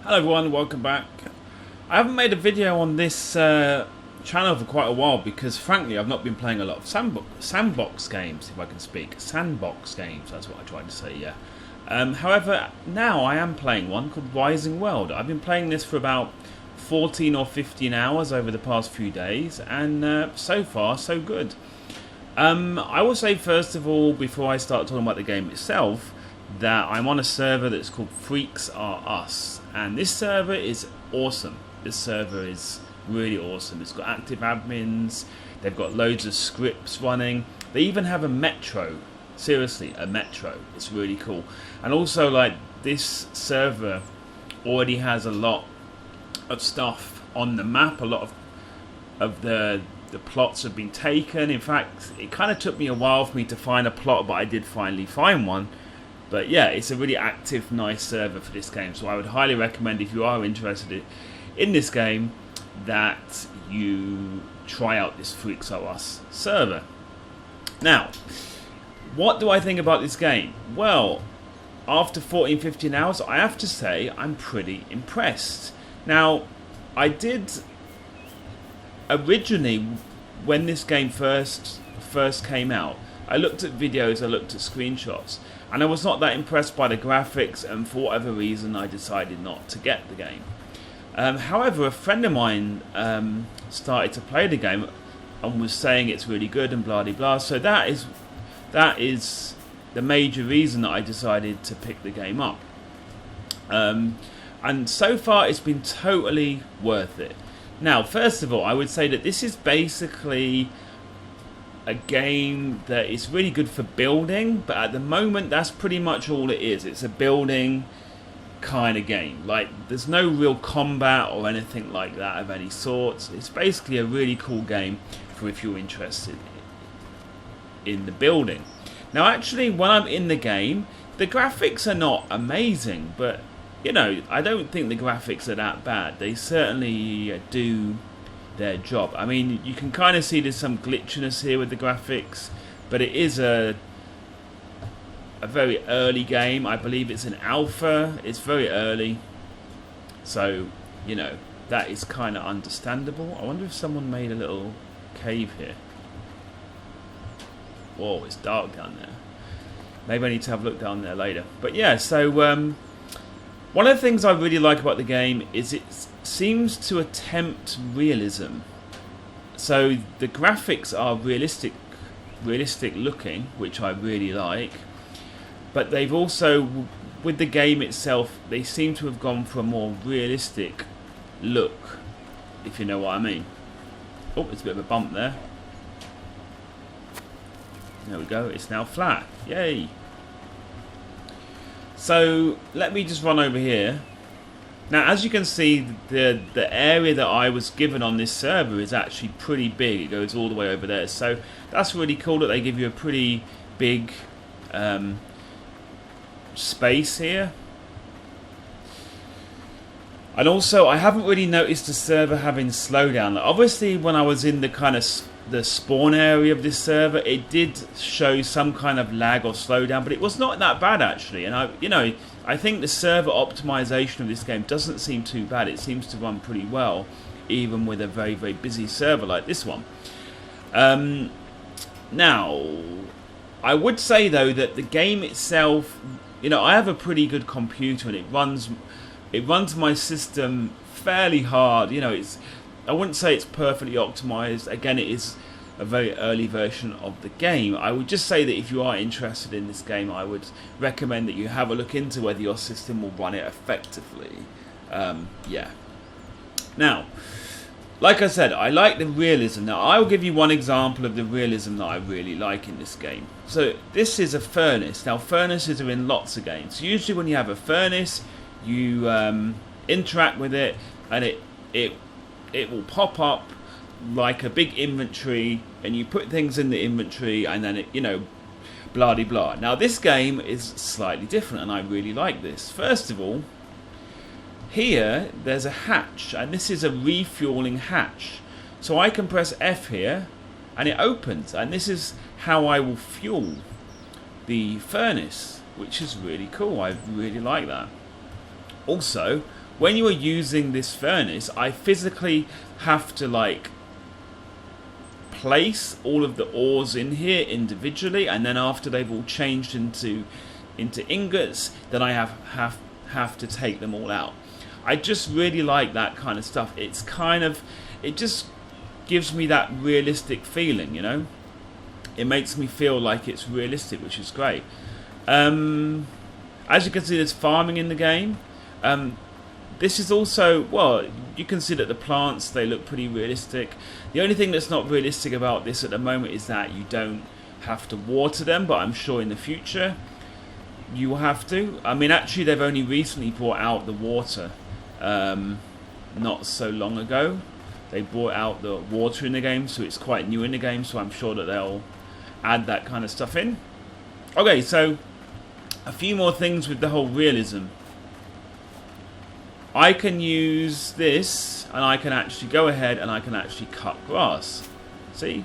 Hello everyone, welcome back. I haven't made a video on this channel for quite a while because frankly I've not been playing a lot of Sandbox games, if I can speak. Sandbox games, that's what I tried to say, yeah. However, now I am playing one called Rising World. I've been playing this for about 14 or 15 hours over the past few days, and so far so good. I will say first of all, before I start talking about the game itself, that I'm on a server that's called Freaks Are Us, and this server is awesome. This server is really awesome. It's got active admins, they've got loads of scripts running, they even have a metro. Seriously, a metro. It's really cool. And also, like, this server already has a lot of stuff on the map. A lot of the plots have been taken. In fact, it kind of took me a while for me to find a plot, but I did finally find one. But yeah, it's a really active, nice server for this game. So I would highly recommend, if you are interested in this game, that you try out this Freaks Are Us server. Now, what do I think about this game? Well, after 14-15 hours, I have to say I'm pretty impressed. Now, I did originally, when this game first came out, I looked at videos, I looked at screenshots, and I was not that impressed by the graphics, and for whatever reason I decided not to get the game. However, a friend of mine started to play the game and was saying it's really good and blah de blah, so that is the major reason that I decided to pick the game up. And so far it's been totally worth it. Now, first of all, I would say that this is basically a game that is really good for building, but at the moment that's pretty much all it is. It's a building kind of game. Like, there's no real combat or anything like that of any sort. It's basically a really cool game for if you're interested in the building. Now, actually, when I'm in the game, the graphics are not amazing, but you know, I don't think the graphics are that bad. They certainly do their job. I mean, you can kind of see there's some glitchiness here with the graphics, but it is a very early game. I believe it's an alpha. It's very early, so you know, that is kind of understandable. I wonder if someone made a little cave here. Whoa, it's dark down there. Maybe I need to have a look down there later. But yeah, so one of the things I really like about the game is it seems to attempt realism. So the graphics are realistic looking, which I really like. But they've also, with the game itself, they seem to have gone for a more realistic look, if you know what I mean. Oh, there's a bit of a bump there. There we go, it's now flat. Yay! So, let me just run over here. Now, as you can see, the area that I was given on this server is actually pretty big. It goes all the way over there. So, that's really cool that they give you a pretty big space here. And also, I haven't really noticed the server having slowdown. Obviously, when I was in the kind of the spawn area of this server, it did show some kind of lag or slowdown, but it was not that bad actually. And I think the server optimization of this game doesn't seem too bad. It seems to run pretty well, even with a very, very busy server like this one. Now, I would say though that the game itself, you know, I have a pretty good computer and it runs my system fairly hard. You know, I wouldn't say it's perfectly optimized. Again, it is a very early version of the game. I would just say that if you are interested in this game, I would recommend that you have a look into whether your system will run it effectively. Yeah. Now, like I said, I like the realism. Now, I will give you one example of the realism that I really like in this game. So, this is a furnace. Now, furnaces are in lots of games. Usually when you have a furnace, you interact with it, and it will pop up like a big inventory, and you put things in the inventory, and then it, you know, blah de blah. Now this game is slightly different, and I really like this. First of all, here there's a hatch, and this is a refueling hatch. So I can press F here, and it opens, and this is how I will fuel the furnace, which is really cool. I really like that. Also, when you are using this furnace, I physically have to like place all of the ores in here individually, and then after they've all changed into ingots, then I have to take them all out. I just really like that kind of stuff. It's kind of, it just gives me that realistic feeling, you know. It makes me feel like it's realistic, which is great. As you can see, there's farming in the game. This is also, well, you can see that the plants, they look pretty realistic. The only thing that's not realistic about this at the moment is that you don't have to water them, but I'm sure in the future you will have to. I mean, actually, they've only recently brought out the water, not so long ago. They brought out the water in the game, so it's quite new in the game, so I'm sure that they'll add that kind of stuff in. Okay, so a few more things with the whole realism. I can use this, and I can actually go ahead and I can actually cut grass. See?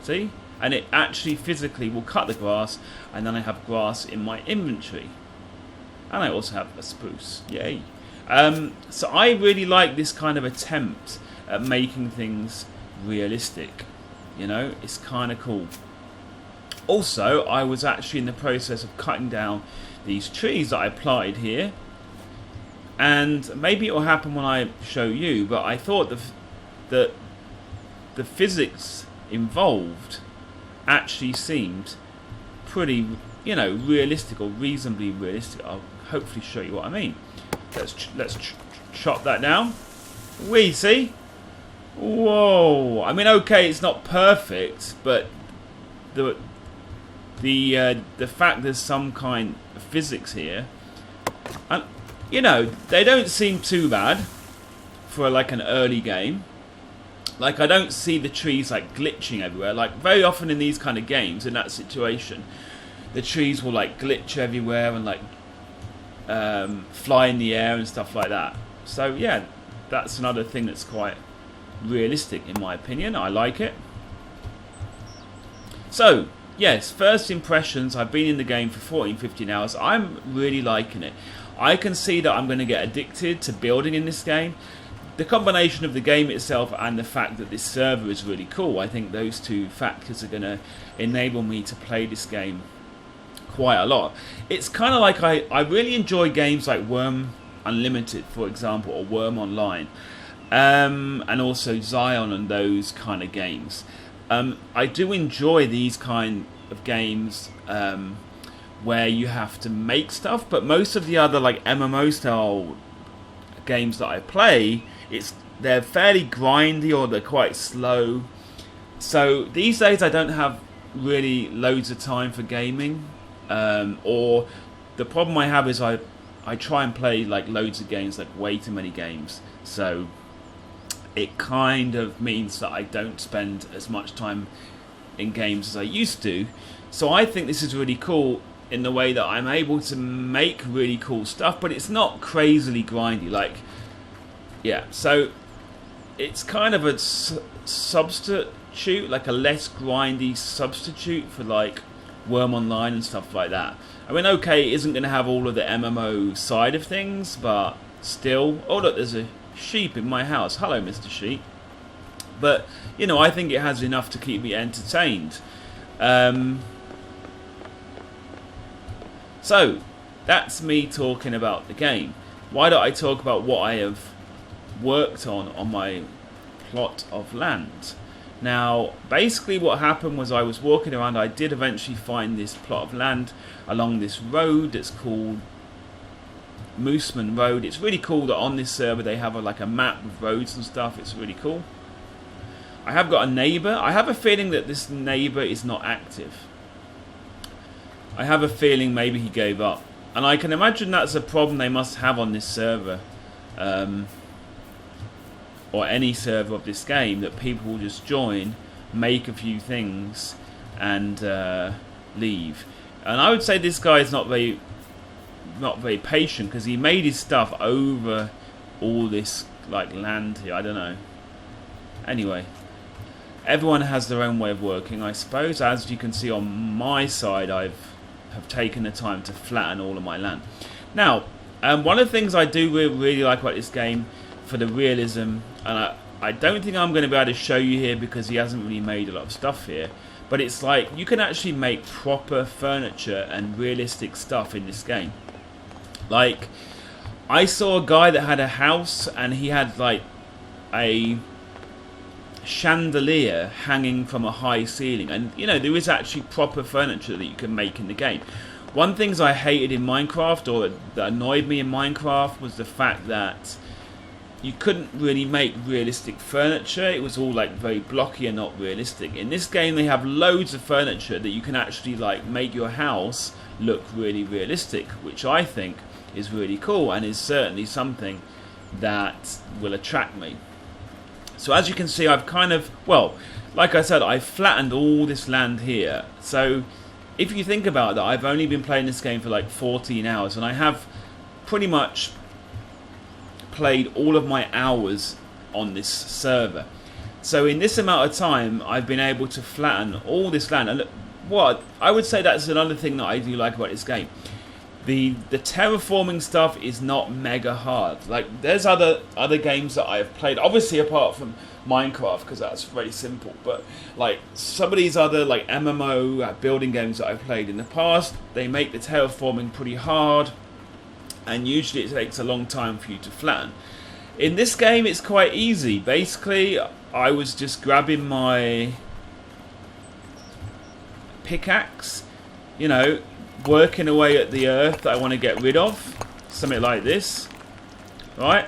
See? And it actually physically will cut the grass, and then I have grass in my inventory. And I also have a spruce. Yay. So I really like this kind of attempt at making things realistic. You know, it's kind of cool. Also, I was actually in the process of cutting down these trees that I planted here, and maybe it will happen when I show you, but I thought the physics involved actually seemed pretty, you know, realistic, or reasonably realistic. I'll hopefully show you what I mean. Let's chop that down. We see. Whoa! I mean, okay, it's not perfect, but the fact there's some kind of physics here, and you know, they don't seem too bad for like an early game. Like, I don't see the trees like glitching everywhere. Like, very often in these kind of games, in that situation, the trees will like glitch everywhere and like fly in the air and stuff like that. So yeah, that's another thing that's quite realistic in my opinion. I like it. So yes, first impressions. I've been in the game for 14-15 hours. I'm really liking it. I can see that I'm going to get addicted to building in this game. The combination of the game itself and the fact that this server is really cool, I think those two factors are going to enable me to play this game quite a lot. It's kind of like I really enjoy games like Worm Unlimited, for example, or Worm Online, and also Zion and those kind of games. I do enjoy these kind of games where you have to make stuff, but most of the other like MMO style games that I play, they're fairly grindy or they're quite slow. So these days I don't have really loads of time for gaming, or the problem I have is I try and play like loads of games, like way too many games, so it kind of means that I don't spend as much time in games as I used to. So I think this is really cool in the way that I'm able to make really cool stuff, but it's not crazily grindy. Like, yeah, so it's kind of a substitute, like a less grindy substitute for like Worm Online and stuff like that. I mean, okay, it isn't going to have all of the MMO side of things, but still. Oh look, there's a sheep in my house. Hello, Mr. Sheep. But, you know, I think it has enough to keep me entertained. So, that's me talking about the game. Why don't I talk about what I have worked on my plot of land? Now, basically what happened was I was walking around. I did eventually find this plot of land along this road that's called Mooseman Road. It's really cool that on this server they have like a map with roads and stuff. It's really cool. I have got a neighbour. I have a feeling that this neighbour is not active. I have a feeling maybe he gave up. And I can imagine that's a problem they must have on this server. Or any server of this game, that people will just join, make a few things, and leave. And I would say this guy is not very patient, because he made his stuff over all this like land here. I don't know. Anyway, everyone has their own way of working, I suppose. As you can see on my side, I've have taken the time to flatten all of my land. Now, one of the things I do really like about this game for the realism, and I don't think I'm going to be able to show you here because he hasn't really made a lot of stuff here, but it's like you can actually make proper furniture and realistic stuff in this game. Like, I saw a guy that had a house and he had like a chandelier hanging from a high ceiling, and you know, there is actually proper furniture that you can make in the game. One things I hated in Minecraft, or that annoyed me in Minecraft, was the fact that you couldn't really make realistic furniture. It was all like very blocky and not realistic. In this game they have loads of furniture that you can actually like make your house look really realistic, which I think is really cool and is certainly something that will attract me. So as you can see, I've kind of, well, like I said, I've flattened all this land here. So if you think about that, I've only been playing this game for like 14 hours, and I have pretty much played all of my hours on this server. So in this amount of time, I've been able to flatten all this land. And what I would say, that's another thing that I do like about this game. The terraforming stuff is not mega hard. Like, there's other games that I have played, obviously apart from Minecraft, because that's very simple. But like some of these other like MMO building games that I've played in the past, they make the terraforming pretty hard, and usually it takes a long time for you to flatten. In this game, it's quite easy. Basically, I was just grabbing my pickaxe, you know, working away at the earth that I want to get rid of, something like this, right?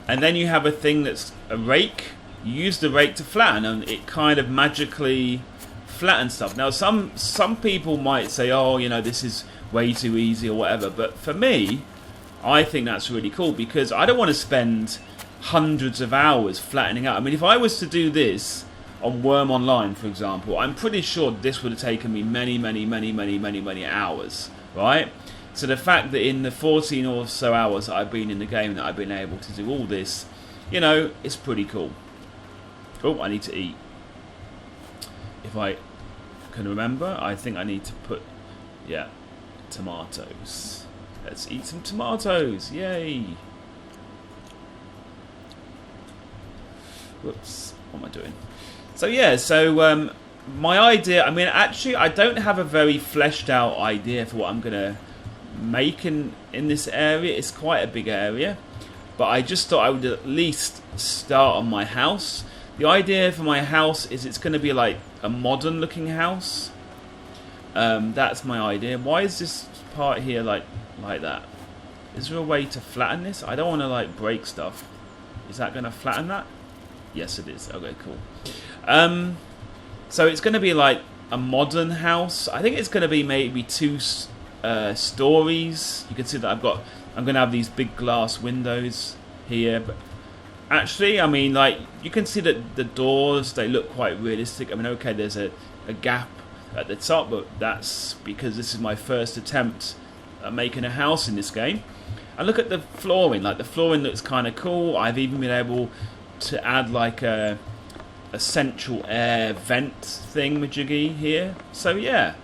And then you have a thing that's a rake. You use the rake to flatten, and it kind of magically flattens stuff. Now, some people might say, oh, you know, this is way too easy or whatever, but for me, I think that's really cool, because I don't want to spend hundreds of hours flattening out. I mean, if I was to do this on Worm Online, for example, I'm pretty sure this would have taken me many hours, right? So the fact that in the 14 or so hours that I've been in the game that I've been able to do all this, you know, it's pretty cool. Oh, I need to eat. If I can remember, I think I need to put, yeah, tomatoes. Let's eat some tomatoes, yay! Whoops, what am I doing? So yeah, so my idea, I mean, actually I don't have a very fleshed out idea for what I'm going to make in this area. It's quite a big area, but I just thought I would at least start on my house. The idea for my house is it's going to be like a modern looking house. That's my idea. Why is this part here like that? Is there a way to flatten this? I don't want to like break stuff. Is that going to flatten that? Yes, it is. Okay, cool. So it's going to be like a modern house. I think it's going to be maybe 2 stories. You can see that I'm going to have these big glass windows here. But actually, I mean, like, you can see that the doors, they look quite realistic. I mean, okay, there's a gap at the top, but that's because this is my first attempt at making a house in this game. And look at the flooring. Like, the flooring looks kind of cool. I've even been able to add like a central air vent thingamajiggy here. So yeah,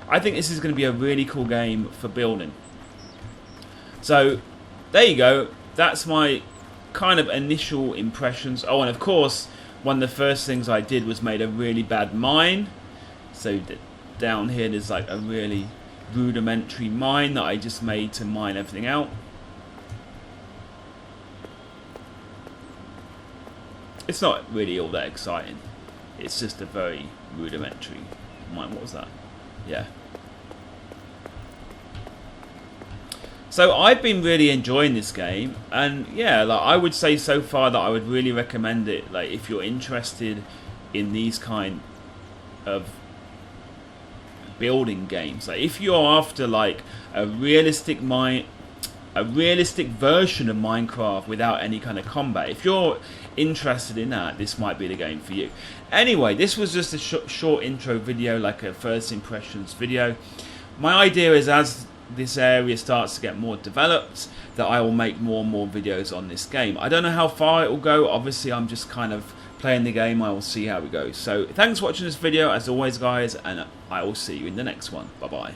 I think this is going to be a really cool game for building. So there you go. That's my kind of initial impressions. Oh, and of course, one of the first things I did was made a really bad mine. So down here there's like a really rudimentary mine that I just made to mine everything out. It's not really all that exciting. It's just a very rudimentary mine. What was that? Yeah. So I've been really enjoying this game, and yeah, like I would say so far that I would really recommend it. Like if you're interested in these kind of building games, like if you're after like a realistic version of Minecraft without any kind of combat, if you're interested in that, this might be the game for you. Anyway, this was just a short intro video, like a first impressions video. My idea is, as this area starts to get more developed, that I will make more and more videos on this game. I don't know how far it will go. Obviously I'm just kind of playing the game. I will see how it goes. So thanks for watching this video as always, guys, and I will see you in the next one. Bye bye.